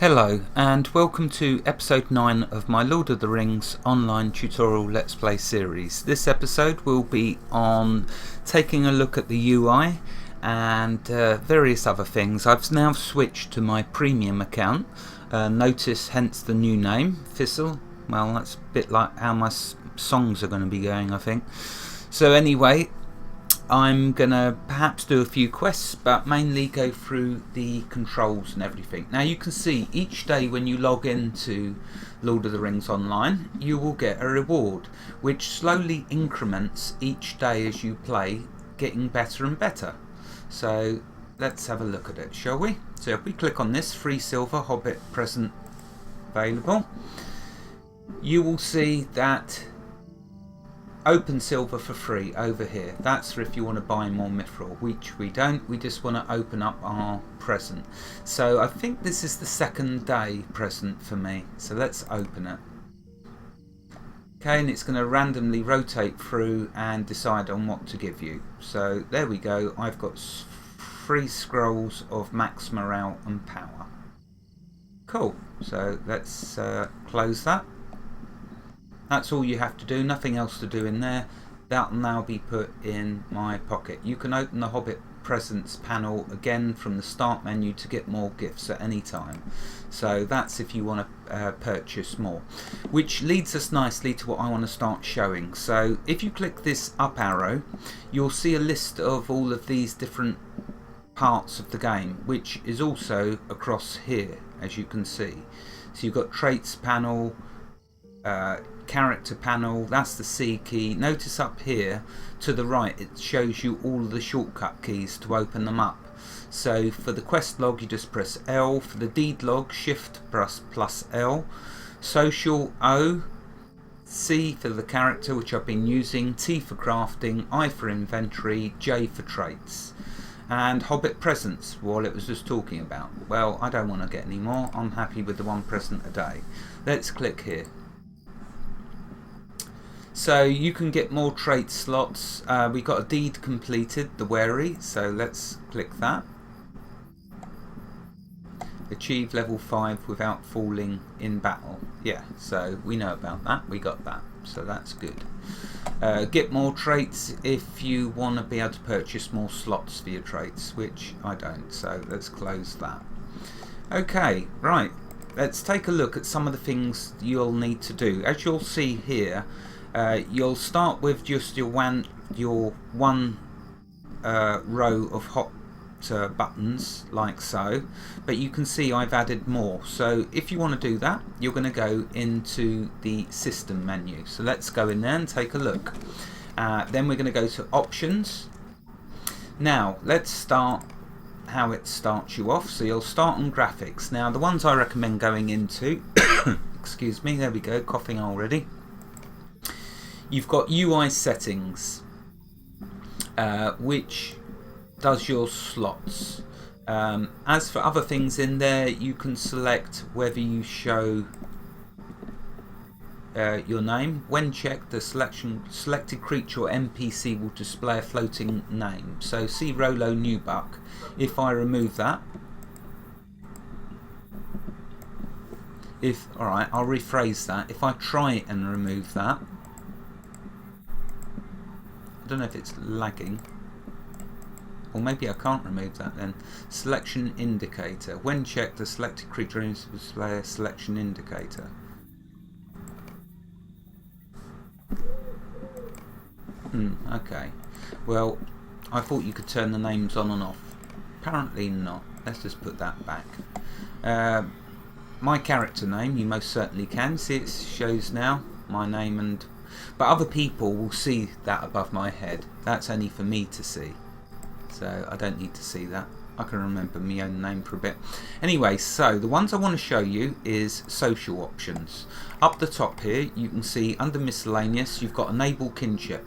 Hello and welcome to episode 9 of my Lord of the Rings online tutorial Let's Play series. This episode will be on taking a look at the UI and various other things. I've now switched to my premium account. Notice hence the new name, Thistle. Well, that's a bit like how my songs are going to be going, I think. So anyway, I'm going to perhaps do a few quests, but mainly go through the controls and everything. Now you can see each day when you log into Lord of the Rings Online, you will get a reward, which slowly increments each day as you play, getting better and better. So let's have a look at it, shall we? So if we click on this, free silver, Hobbit present available, you will see that open silver for free over here. That's for if you want to buy more mithril, which we don't. We just want to open up our present. So I think this is the second day present for me. So let's open it. Okay, and it's going to randomly rotate through and decide on what to give you. So there we go. I've got 3 scrolls of max morale and power. Cool. So let's close that. That's all you have to do, nothing else to do in there. That will now be put in my pocket. You can open the Hobbit Presents panel again from the start menu to get more gifts at any time. So that's if you want to purchase more. Which leads us nicely to what I want to start showing. So if you click this up arrow, you'll see a list of all of these different parts of the game, which is also across here, as you can see. So you've got traits panel, character panel, that's the C key. Notice up here to the right it shows you all of the shortcut keys to open them up. So for the quest log you just press L, for the deed log shift plus L, social O, C for the character which I've been using, T for crafting, I for inventory, J for traits. And Hobbit presents, well, it was just talking about. Well, I don't want to get any more, I'm happy with the 1 present a day. Let's click here. So you can get more trait slots. We got a deed completed, the wary, so let's click that. Achieve level 5 without falling in battle. Yeah, so we know about that, we got that, so that's good. Get more traits if you want to be able to purchase more slots for your traits, which I don't, so let's close that. Okay, right, let's take a look at some of the things you'll need to do. As you'll see here, you'll start with just your one row of hot buttons like so, but you can see I've added more. So if you want to do that, you're going to go into the system menu. So let's go in there and take a look. Then we're going to go to options. Now let's start how it starts you off. So you'll start on graphics. Now the ones I recommend going into excuse me, there we go, coughing already. You've got UI settings, which does your slots. As for other things in there, you can select whether you show your name. When checked, the selected creature or NPC will display a floating name. So see Rolo Newbuck. If I remove that, alright, I'll rephrase that. If I try and remove that, I don't know if it's lagging, or maybe I can't remove that then. Selection indicator. When checked, the selected creature will display a selection indicator. Okay. Well, I thought you could turn the names on and off. Apparently not. Let's just put that back. My character name, you most certainly can. See, it shows now my name, but other people will see that above my head. That's only for me to see, so I don't need to see that. I can remember my own name for a bit. Anyway, so the ones I want to show you is social options. Up the top here you can see under miscellaneous you've got enable kinship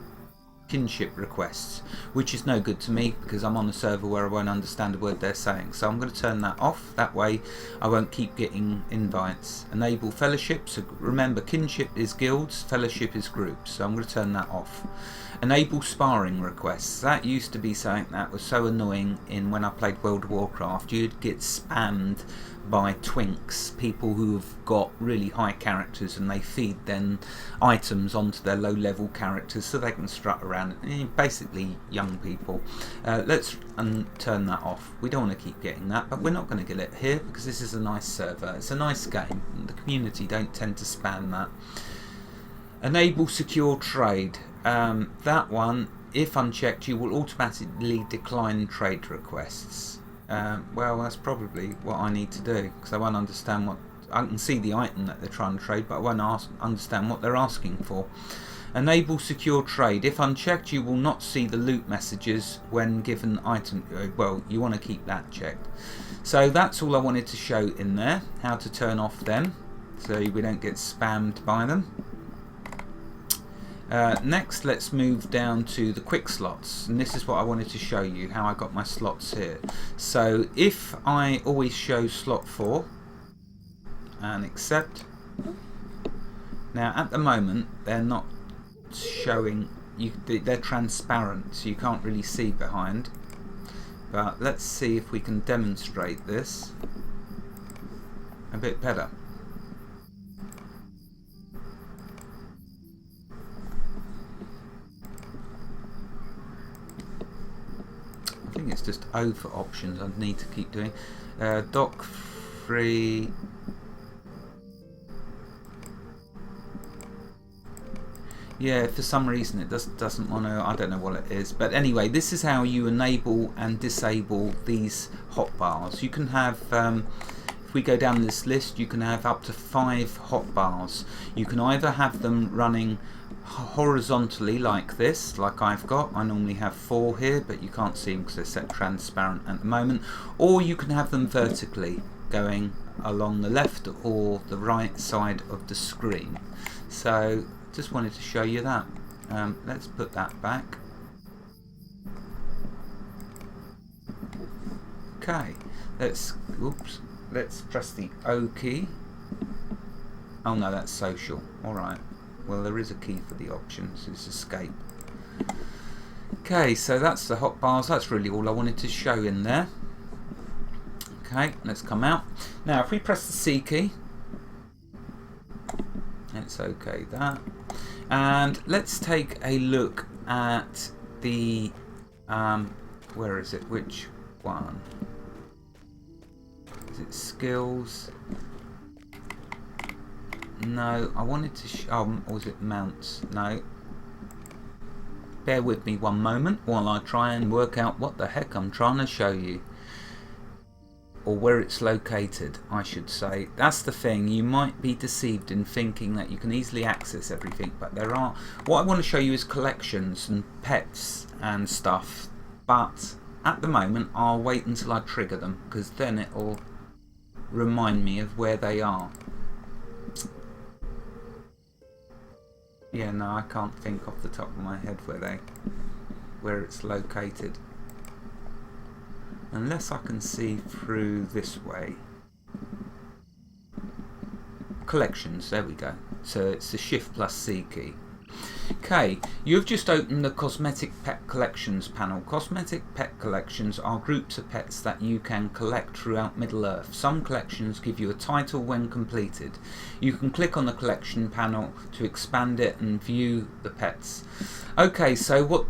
requests, which is no good to me because I'm on a server where I won't understand a word they're saying, so I'm going to turn that off. That way I won't keep getting invites. Enable fellowship. So remember, kinship is guilds, fellowship is groups, so I'm going to turn that off. Enable sparring requests. That used to be something that was so annoying in when I played World of Warcraft. You'd get spammed by twinks, people who have got really high characters, and they feed then items onto their low level characters so they can strut around. Basically young people. Let's turn that off. We don't want to keep getting that, but we're not going to get it here because this is a nice server. It's a nice game. The community don't tend to spam that. Enable secure trade. That one, if unchecked, you will automatically decline trade requests. Well, that's probably what I need to do, because I won't understand what... I can see the item that they're trying to trade, but I won't understand what they're asking for. Enable secure trade. If unchecked, you will not see the loot messages when given item... well, you want to keep that checked. So that's all I wanted to show in there, how to turn off them, so we don't get spammed by them. Next, let's move down to the quick slots, and this is what I wanted to show you, how I got my slots here. So if I always show slot 4 and accept, now at the moment they're not showing, they're transparent, so you can't really see behind, but let's see if we can demonstrate this a bit better. I think it's just over options I need to keep doing. Dock free. Yeah, for some reason it doesn't want to, I don't know what it is. But anyway, this is how you enable and disable these hotbars. You can have, if we go down this list, you can have up to 5 hotbars. You can either have them running horizontally like this, like I've got. I normally have 4 here, but you can't see them because they're set transparent at the moment. Or you can have them vertically, going along the left or the right side of the screen. So just wanted to show you that. Let's put that back. Okay, let's press the O key. Oh no, that's social. Alright. Well, there is a key for the options. It's escape. Okay, so that's the hotbars. That's really all I wanted to show in there. Okay, let's come out. Now, if we press the C key, let's OK that. And let's take a look at the... where is it? Which one? Is it skills? No, I wanted to or was it mounts? No. Bear with me one moment while I try and work out what the heck I'm trying to show you. Or where it's located, I should say. That's the thing, you might be deceived in thinking that you can easily access everything, but there are... What I want to show you is collections and pets and stuff, but at the moment I'll wait until I trigger them, because then it'll remind me of where they are. Yeah, no, I can't think off the top of my head where it's located. Unless I can see through this way. Collections, there we go. So it's the Shift plus C key. Okay, you've just opened the Cosmetic Pet Collections panel. Cosmetic Pet Collections are groups of pets that you can collect throughout Middle-earth. Some collections give you a title when completed. You can click on the collection panel to expand it and view the pets. Okay, so what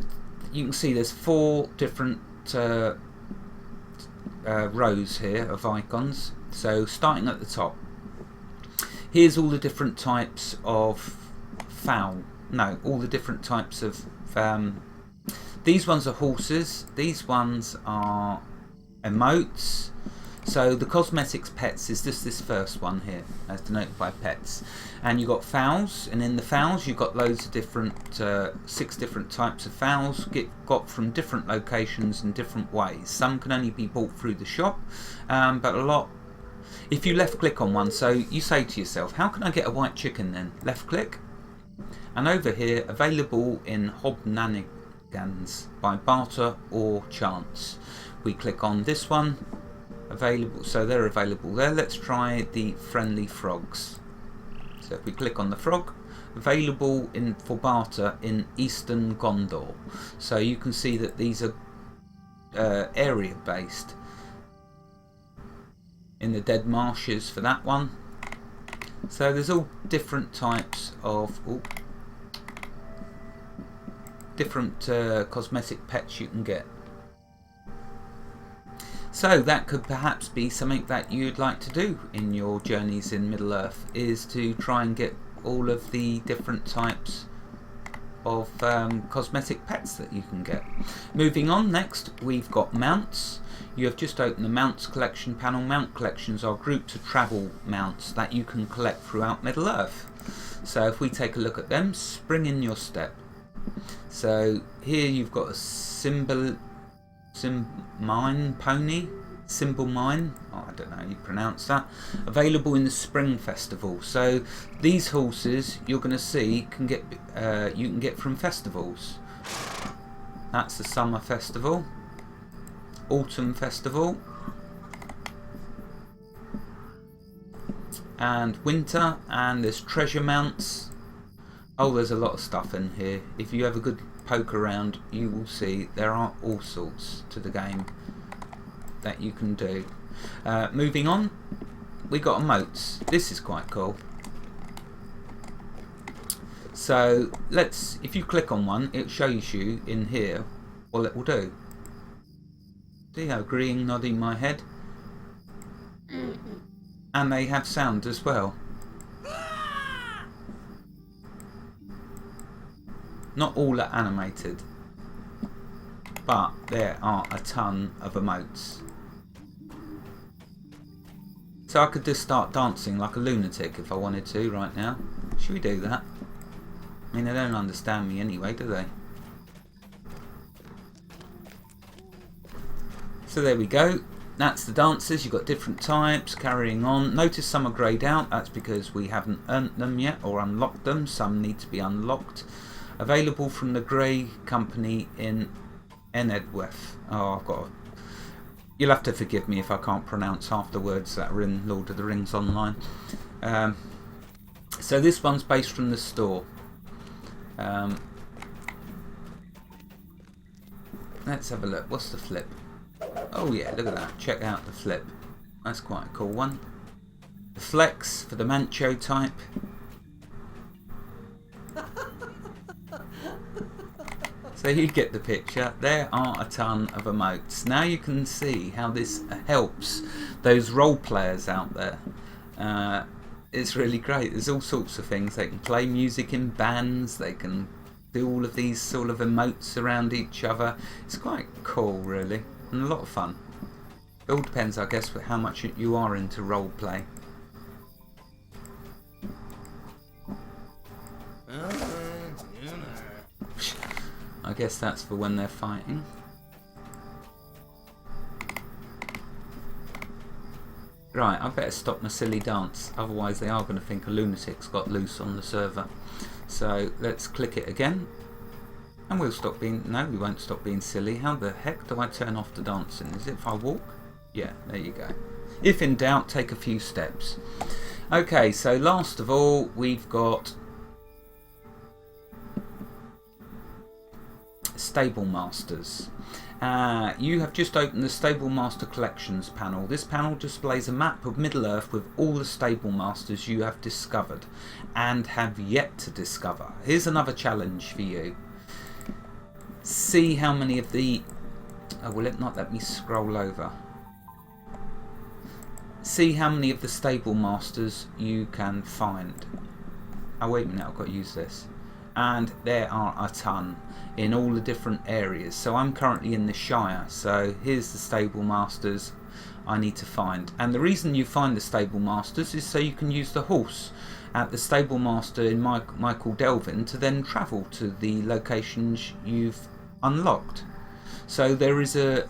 you can see, there's 4 different rows here of icons. So starting at the top, here's all the different types of fowl. No, all the different types of... these ones are horses, these ones are emotes. So the cosmetics pets is just this first one here, as denoted by pets. And you've got fowls, and in the fowls you've got loads of different, 6 different types of fowls, got from different locations and different ways. Some can only be bought through the shop, but a lot... If you left click on one, so you say to yourself, how can I get a white chicken then? Left click. And over here, available in Hobnanigans by barter or chance. We click on this one, available, so they're available there. Let's try the friendly frogs. So if we click on the frog, available for barter in Eastern Gondor. So you can see that these are area based. In the Dead Marshes for that one. So there's all different types of different cosmetic pets you can get. So that could perhaps be something that you'd like to do in your journeys in Middle-earth, is to try and get all of the different types of cosmetic pets that you can get. Moving on, next we've got mounts. You have just opened the mounts collection panel. Mount collections are groups of travel mounts that you can collect throughout Middle-earth. So if we take a look at them, spring in your step. So here you've got a symbol mine pony, symbol mine, I don't know how you pronounce that, available in the spring festival. So these horses you're going to see can get you can get from festivals. That's the summer festival, autumn festival, and winter. And there's treasure mounts. Oh, there's a lot of stuff in here. If you have a good poke around, you will see there are all sorts to the game that you can do. Moving on, we got emotes. This is quite cool. So if you click on one, it shows you in here what it will do. See how agreeing, nodding my head? And they have sound as well. Not all are animated, but there are a ton of emotes. So I could just start dancing like a lunatic if I wanted to right now. Should we do that? I mean, they don't understand me anyway, do they? So there we go. That's the dances. You've got different types. Carrying on. Notice some are greyed out. That's because we haven't earned them yet or unlocked them. Some need to be unlocked. Available from the Grey Company in Enedweth. Oh, you'll have to forgive me if I can't pronounce half the words that are in Lord of the Rings Online. So this one's based from the store. Let's have a look. What's the flip? Oh yeah, look at that. Check out the flip. That's quite a cool one. The flex for the Mancho type. So you get the picture. There are a ton of emotes. Now you can see how this helps those role players out there. It's really great. There's all sorts of things. They can play music in bands. They can do all of these sort of emotes around each other. It's quite cool, really, and a lot of fun. It all depends, I guess, with how much you are into role play. I guess that's for when they're fighting. Right, I better stop my silly dance, otherwise they are going to think a lunatic's got loose on the server. So let's click it again, and we'll stop being... No, we won't stop being silly. How the heck do I turn off the dancing? Is it if I walk? Yeah, there you go. If in doubt, take a few steps. Okay, so last of all, we've got Stable Masters. You have just opened the Stable Master Collections panel. This panel displays a map of Middle-earth with all the Stable Masters you have discovered and have yet to discover. Here's another challenge for you. See how many of the... Oh, will it not let me scroll over? See how many of the Stable Masters you can find. Oh, wait a minute, I've got to use this. And there are a ton in all the different areas. So I'm currently in the Shire, so here's the Stable Masters I need to find. And the reason you find the Stable Masters is so you can use the horse at the Stable Master in Michael Delvin to then travel to the locations you've unlocked. So there is a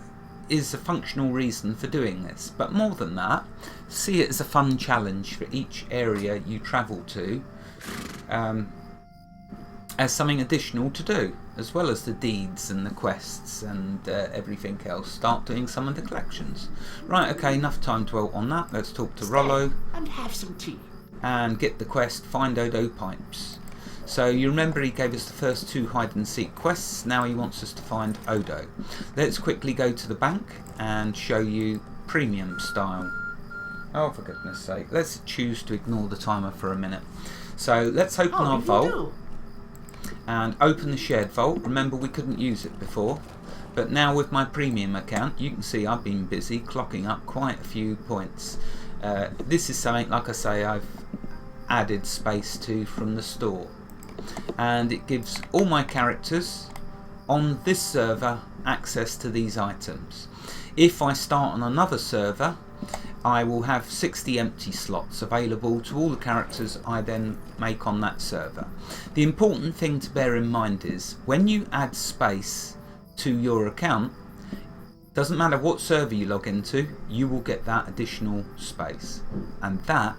functional reason for doing this, but more than that, see it as a fun challenge for each area you travel to, as something additional to do, as well as the deeds and the quests and everything else. Start doing some of the collections. Right, okay, enough time dwelt on that. Let's talk to Rollo and have some tea and get the quest, find Odo Pipes. So you remember he gave us the first 2 hide and seek quests. Now he wants us to find Odo. Let's quickly go to the bank and show you premium style. Oh, for goodness sake. Let's choose to ignore the timer for a minute. So let's open our vault and open the shared vault. Remember, we couldn't use it before, but now with my premium account you can see I've been busy clocking up quite a few points. This is something, like I say, I've added space to from the store, and it gives all my characters on this server access to these items. If I start on another server, I will have 60 empty slots available to all the characters I then make on that server. The important thing to bear in mind is when you add space to your account, doesn't matter what server you log into, you will get that additional space, and that,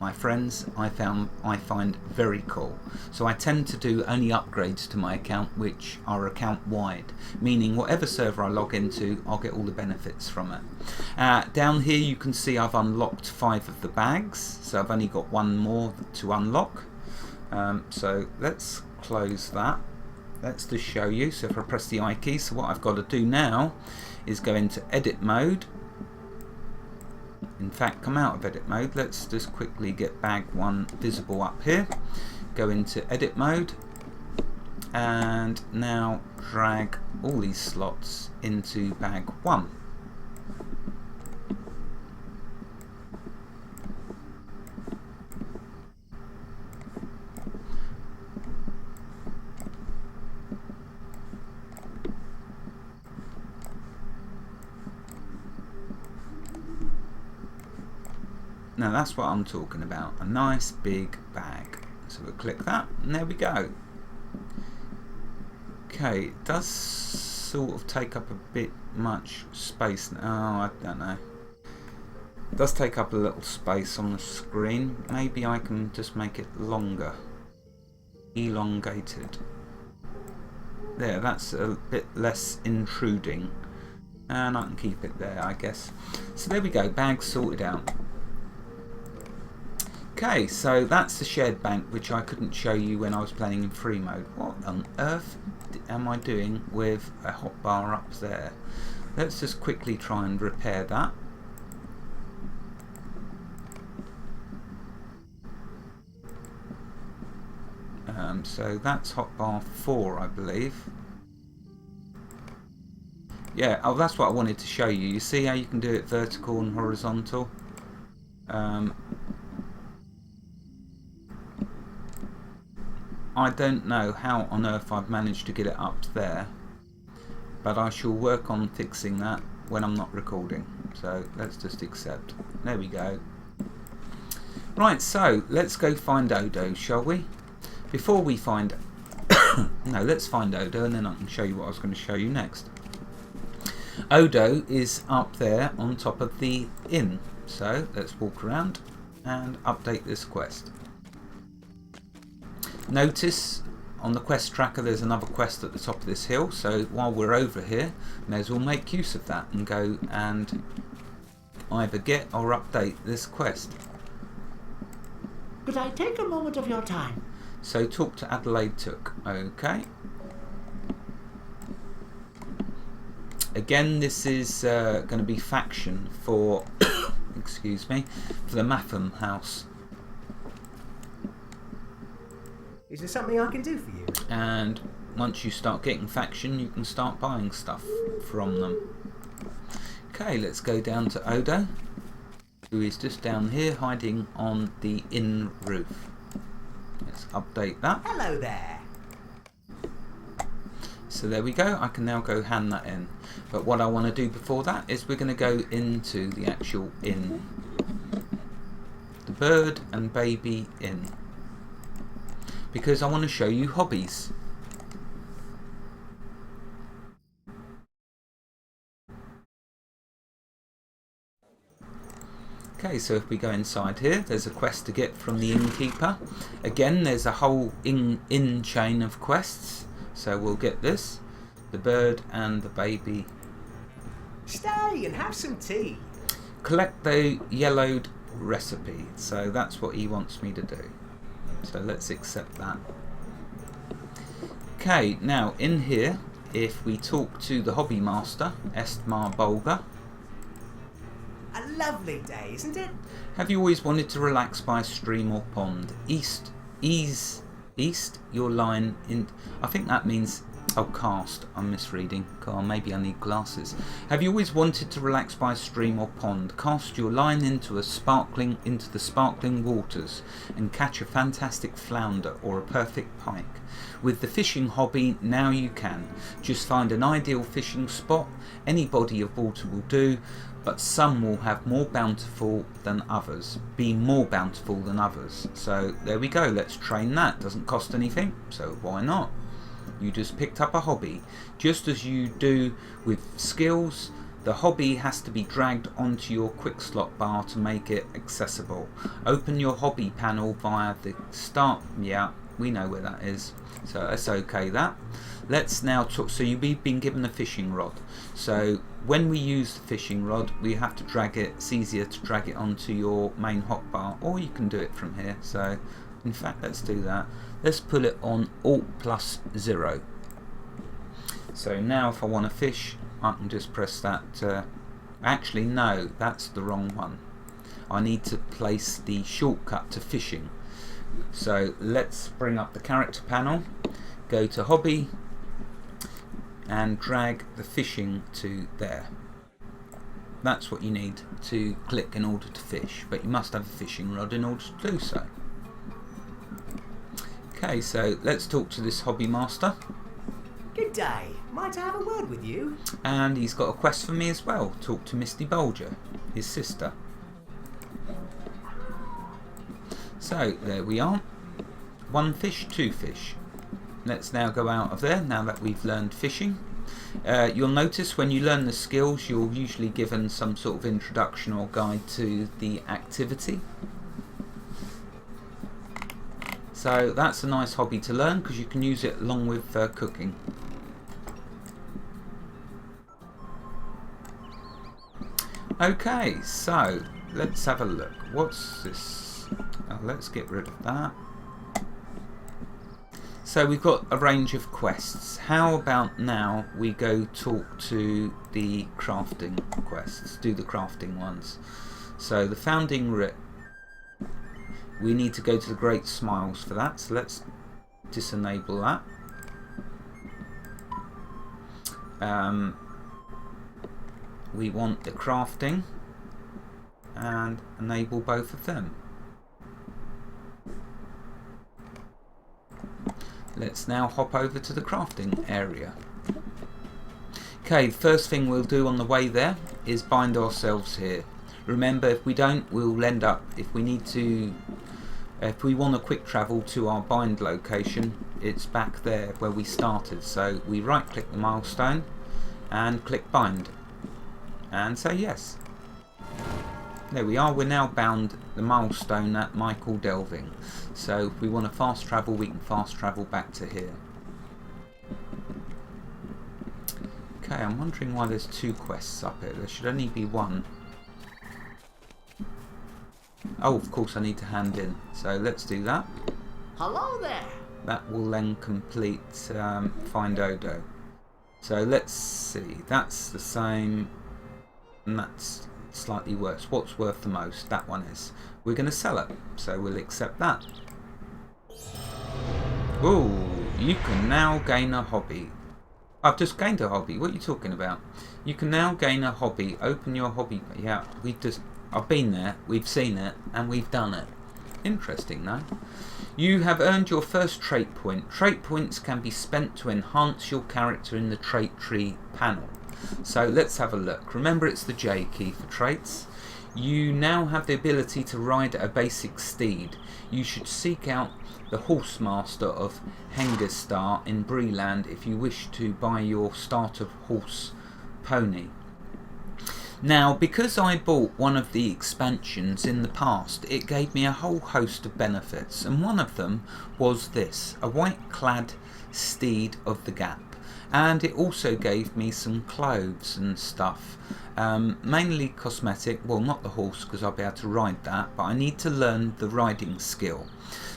my friends, I find very cool. So I tend to do only upgrades to my account which are account wide, meaning whatever server I log into, I'll get all the benefits from it. Down here you can see I've unlocked 5 of the bags, so I've only got 1 more to unlock. So let's close that. Let's just show you. So if I press the I key, so what I've got to do now is go into edit mode. In fact, come out of edit mode. Let's just quickly get bag 1 visible up here. Go into edit mode and now drag all these slots into bag 1. Now that's what I'm talking about, a nice big bag. So we'll click that and there we go. Okay, it does sort of take up a bit much space now. Oh, I don't know. It does take up a little space on the screen. Maybe I can just make it longer. Elongated. There, that's a bit less intruding. And I can keep it there, I guess. So there we go, bag sorted out. Okay, so that's the shared bank, which I couldn't show you when I was playing in free mode. What on earth am I doing with a hotbar up there? Let's just quickly try and repair that. So that's hotbar 4, I believe. Yeah, oh, that's what I wanted to show you. You see how you can do it vertical and horizontal? I don't know how on earth I've managed to get it up there, but I shall work on fixing that when I'm not recording. So let's just accept. There we go. Right, so let's go find Odo, shall we? Before we find... no, let's find Odo and then I can show you what I was going to show you next. Odo is up there on top of the inn. So let's walk around and update this quest. Notice on the quest tracker there's another quest at the top of this hill, so while we're over here may as well make use of that and go and either get or update this quest. Could I take a moment of your time? So talk to Adelaide Took. Okay. Again, this is going to be faction for excuse me, for the Matham house. Is there something I can do for you? And once you start getting faction, you can start buying stuff from them. Okay, let's go down to Odo, who is just down here hiding on the inn roof. Let's update that. Hello there. So there we go, I can now go hand that in. But what I want to do before that is we're going to go into the actual inn. The Bird and Baby Inn. Because I want to show you hobbies. Okay, so if we go inside here, there's a quest to get from the innkeeper. Again, there's a whole inn chain of quests. So we'll get this, the bird and the baby. Stay and have some tea. Collect the yellowed recipe. So that's what he wants me to do. So let's accept that. Okay, now in here, if we talk to the hobby master, Estmar Bolga. A lovely day, isn't it? Have you always wanted to relax by a stream or pond? East your line in. I think that means. Oh, cast. I'm misreading. God, maybe I need glasses. Have you always wanted to relax by a stream or pond? Cast your line into the sparkling waters and catch a fantastic flounder or a perfect pike. With the fishing hobby, now you can. Just find an ideal fishing spot. Any body of water will do, but some will have more bountiful than others. Be more bountiful than others. So there we go. Let's train that. Doesn't cost anything, so why not? You just picked up a hobby. Just as you do with skills, the hobby has to be dragged onto your quick slot bar to make it accessible. Open your hobby panel via the start. Yeah, we know where that is. So that's okay that. Let's now talk. So you've been given a fishing rod. So when we use the fishing rod, we have to drag it. It's easier to drag it onto your main hotbar, or you can do it from here. So in fact, let's do that. Let's put it on Alt+0. So now if I want to fish, I can just press that. Actually, no, that's the wrong one. I need to place the shortcut to fishing. So let's bring up the character panel, go to hobby, and drag the fishing to there. That's what you need to click in order to fish, but you must have a fishing rod in order to do so. Okay, so let's talk to this hobby master. Good day. Might I have a word with you? And he's got a quest for me as well. Talk to Misty Bolger, his sister. So there we are. 1 fish, 2 fish. Let's now go out of there now that we've learned fishing. You'll notice when you learn the skills, you're usually given some sort of introduction or guide to the activity. So that's a nice hobby to learn because you can use it along with cooking. Okay, so let's have a look. What's this? Oh, let's get rid of that. So we've got a range of quests. How about now we go talk to the crafting quests, do the crafting ones. So the founding writ. We need to go to the Great Smiles for that, so let's disenable that. We want the crafting and enable both of them. Let's now hop over to the crafting area. Okay, first thing we'll do on the way there is bind ourselves here. Remember, if we don't, we'll end up, if we want to quick travel to our bind location, it's back there where we started. So we right click the milestone and click bind and say yes. There we are, we're now bound the milestone at Michael Delving. So if we want to fast travel, we can fast travel back to here. Okay, I'm wondering why there's 2 quests up here. There should only be 1. Oh, of course I need to hand in. So let's do that. Hello there. That will then complete Find Odo. So let's see. That's the same. And that's slightly worse. What's worth the most? That one is. We're going to sell it. So we'll accept that. Ooh, you can now gain a hobby. I've just gained a hobby. What are you talking about? You can now gain a hobby. Open your hobby. Yeah, I've been there, we've seen it, and we've done it. Interesting, no? You have earned your first trait point. Trait points can be spent to enhance your character in the trait tree panel. So let's have a look. Remember, it's the J key for traits. You now have the ability to ride a basic steed. You should seek out the horse master of Hengerstar in Breeland if you wish to buy your starter horse pony. Now, because I bought one of the expansions in the past, it gave me a whole host of benefits, and one of them was this, a white-clad steed of the Gap. and it also gave me some clothes and stuff, mainly cosmetic. Well, not the horse, because I'll be able to ride that, but I need to learn the riding skill.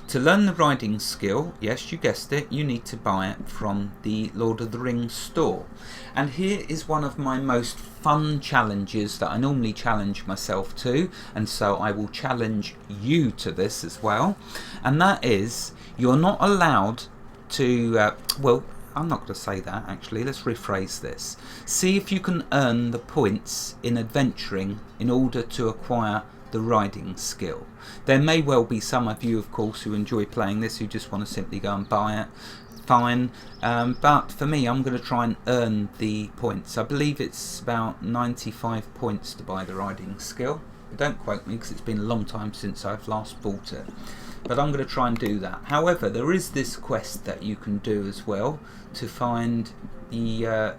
To learn the riding skill, yes, you guessed it, you need to buy it from the Lord of the Rings store. And here is one of my most fun challenges that I normally challenge myself to, and so I will challenge you to this as well. And that is, you're not allowed to, well, I'm not going to say that actually, let's rephrase this. See if you can earn the points in adventuring in order to acquire the riding skill. There may well be some of you, of course, who enjoy playing this who just want to simply go and buy it. Fine, but for me, I'm going to try and earn the points. I believe it's about 95 points to buy the riding skill. But don't quote me, because it's been a long time since I've last bought it. But I'm going to try and do that. However, there is this quest that you can do as well to find the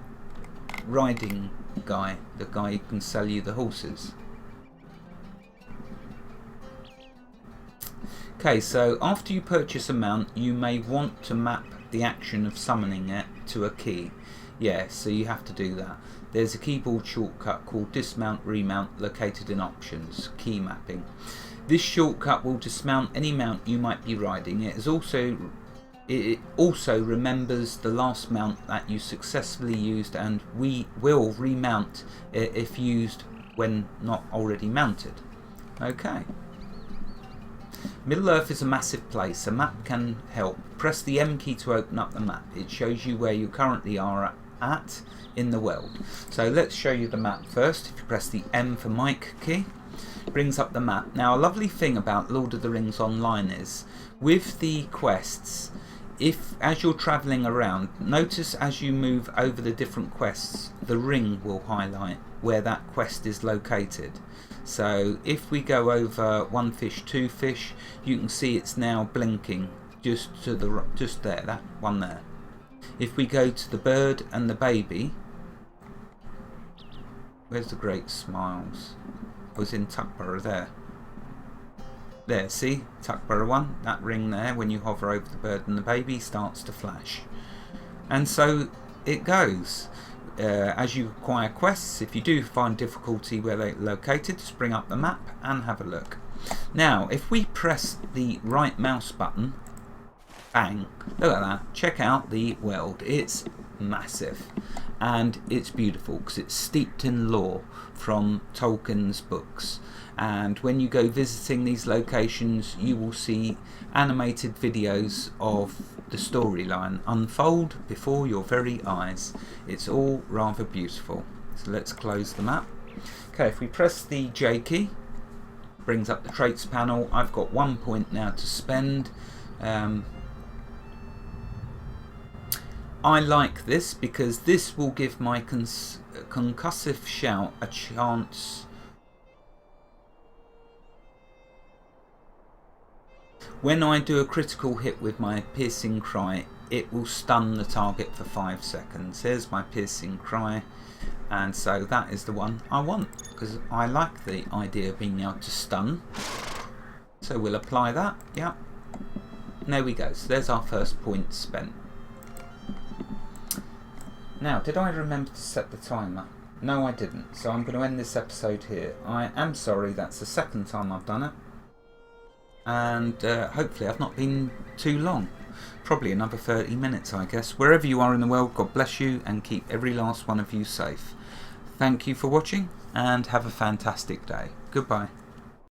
riding guy, the guy who can sell you the horses. Okay, so after you purchase a mount, you may want to map the action of summoning it to a key. Yeah, so you have to do that. There's a keyboard shortcut called Dismount Remount located in Options, Key Mapping. This shortcut will dismount any mount you might be riding. It also remembers the last mount that you successfully used, and we will remount it if used when not already mounted. Okay. Middle Earth is a massive place. A map can help. Press the M key to open up the map. It shows you where you currently are at in the world. So let's show you the map first. If you press the M for Mike key, it brings up the map. Now, a lovely thing about Lord of the Rings Online is, with the quests, as you're travelling around, notice as you move over the different quests, the ring will highlight where that quest is located. So if we go over one fish, two fish, you can see it's now blinking just there, that one there. If we go to the bird and the baby, where's the Great Smiles? I was in Tuckborough there. There, see, Tuckborough 1, that ring there, when you hover over the bird and the baby, starts to flash. And so it goes. As you acquire quests, if you do find difficulty where they're located, just bring up the map and have a look. Now, if we press the right mouse button, bang, look at that, check out the world. It's massive and it's beautiful because it's steeped in lore from Tolkien's books. And when you go visiting these locations, you will see animated videos of the storyline unfold before your very eyes. It's all rather beautiful. So let's close the map. Okay, if we press the J key, brings up the traits panel. I've got 1 point now to spend. I like this because this will give my concussive shout a chance. When I do a critical hit with my piercing cry, it will stun the target for 5 seconds. Here's my piercing cry, and so that is the one I want because I like the idea of being able to stun. So we'll apply that. Yeah, and there we go. So there's our first point spent. Now, did I remember to set the timer? No, I didn't. So I'm going to end this episode here. I am sorry, that's the second time I've done it. And hopefully I've not been too long. Probably another 30 minutes, I guess. Wherever you are in the world, God bless you and keep every last one of you safe. Thank you for watching and have a fantastic day. Goodbye.